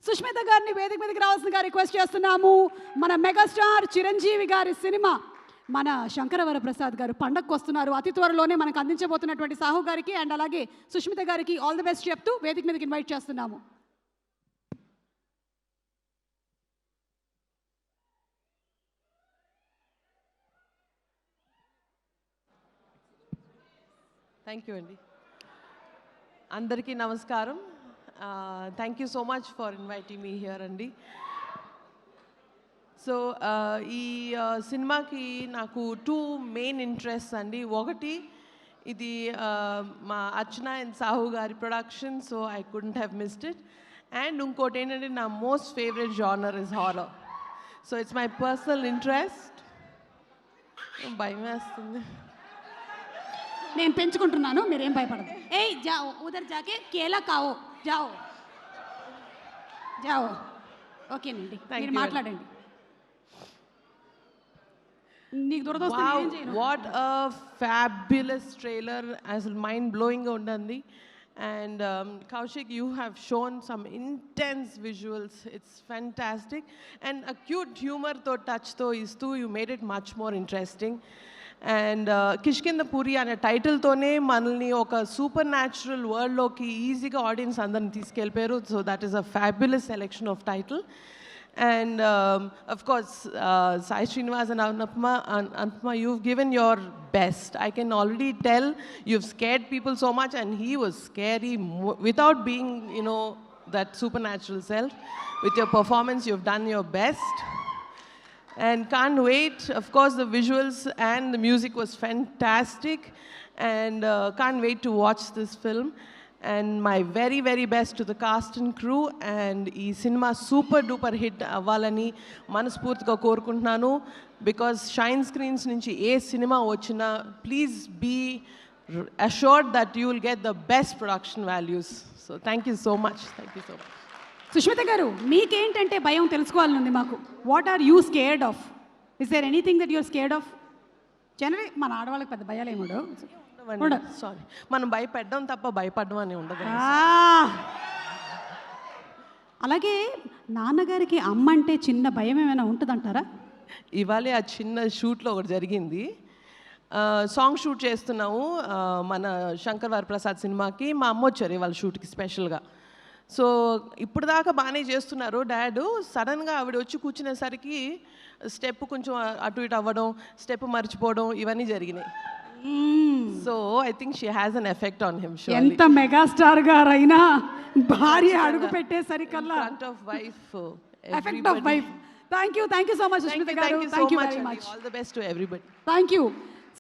సుష్మిత గారిని వేదిక మీదకి రావాల్సిందిగా రిక్వెస్ట్ చేస్తున్నాము. మన మెగాస్టార్ చిరంజీవి గారి సినిమా మన శంకరవర ప్రసాద్ గారు పండగకు వస్తున్నారు. అతి త్వరలోనే మనకు అందించబోతున్నటువంటి సాహు గారికి అండ్ అలాగే సుష్మిత గారికి ఆల్ ది బెస్ట్ చెప్తూ వేదిక మీదకి ఇన్వైట్ చేస్తున్నాము. థ్యాంక్ యూ అండి. అందరికీ నమస్కారం. Thank you so much for inviting me here అండి. సో ఈ సినిమాకి నాకు 2 మెయిన్ ఇంట్రెస్ట్ అండి. ఒకటి ఇది మా అర్చన అండ్ సాహు గారి production, so I couldn't have missed it. And ఇంకోటి ఏంటంటే నా most favourite genre is horror. So it's my personal interest. భయం వేస్తుంది. నేను పెంచుకుంటున్నాను, మీరేం భయపడదు. ఏయ్ జాओ ఉదర్ జాకే కేలా కావో జాओ జాओ. ఓకేనండి, మీరు మాట్లాడండి. నీకు దురదొస్తే ఏం చేయను. వాట్ అ ఫ్యాబ్యులస్ ట్రైలర్, అసలు మైండ్ బ్లోయింగ్గా ఉండండి. And Kaushik, you have shown some intense visuals. It's fantastic. And a cute humor to touch to istu, you made it much more interesting. And Kishkinda Puri ane title tone manalni oka supernatural world loki easy ga audience andarni తీసుకెళ్ళిపోయారు. So that is a fabulous selection of title. And of course, Sai Srinivas and Anupma, you've given your best. I can already tell you've scared people so much, and he was scary without being, you know, that supernatural self. With your performance, you've done your best. And can't wait. Of course, the visuals and the music was fantastic. And can't wait to watch this film. And my very, very best to the cast and crew. And ee cinema super duper hit avvalani manaspurtiga korukuntunnanu, because Shine Screens nunchi A cinema వచ్చినా please be assured that you will get the best production values. So thank you so much. Thank you so much. Sushmita గారు, మీకేంటంటే భయం తెలుసుకోవాలనుంది మాకు. What are you scared of? Is there anything that you are scared of? General మన ఆడవాళ్ళకి పెద్ద భయాలు ఏమి ఉండవు. సారీ, మనం భయపడ్డం తప్ప భయపడడం అని ఉండదు. అలాగే నాన్నగారికి అమ్మ అంటే చిన్న భయం ఏమైనా ఉంటుందంటారా? ఇవాళే ఆ చిన్న షూట్లో ఒకటి జరిగింది. సాంగ్ షూట్ చేస్తున్నాము మన శంకర్ వరప్రసాద్ సినిమాకి. మా అమ్మ వచ్చారు ఇవాళ షూట్కి స్పెషల్గా. సో ఇప్పుడు దాకా బాగానే చేస్తున్నారు డాడ్. సడన్గా ఆవిడ వచ్చి కూర్చునేసరికి స్టెప్ కొంచెం అటు ఇటు అవ్వడం, స్టెప్ మర్చిపోవడం, ఇవన్నీ జరిగినాయి. So I think she has an effect on him. ఎంత మెగాస్టార్ గారైనా భార్య అడుగు పెట్టేసరికల్లా effect of wife. Thank you so much Sushmita garu. Thank you very much. All the best to everybody. Thank you.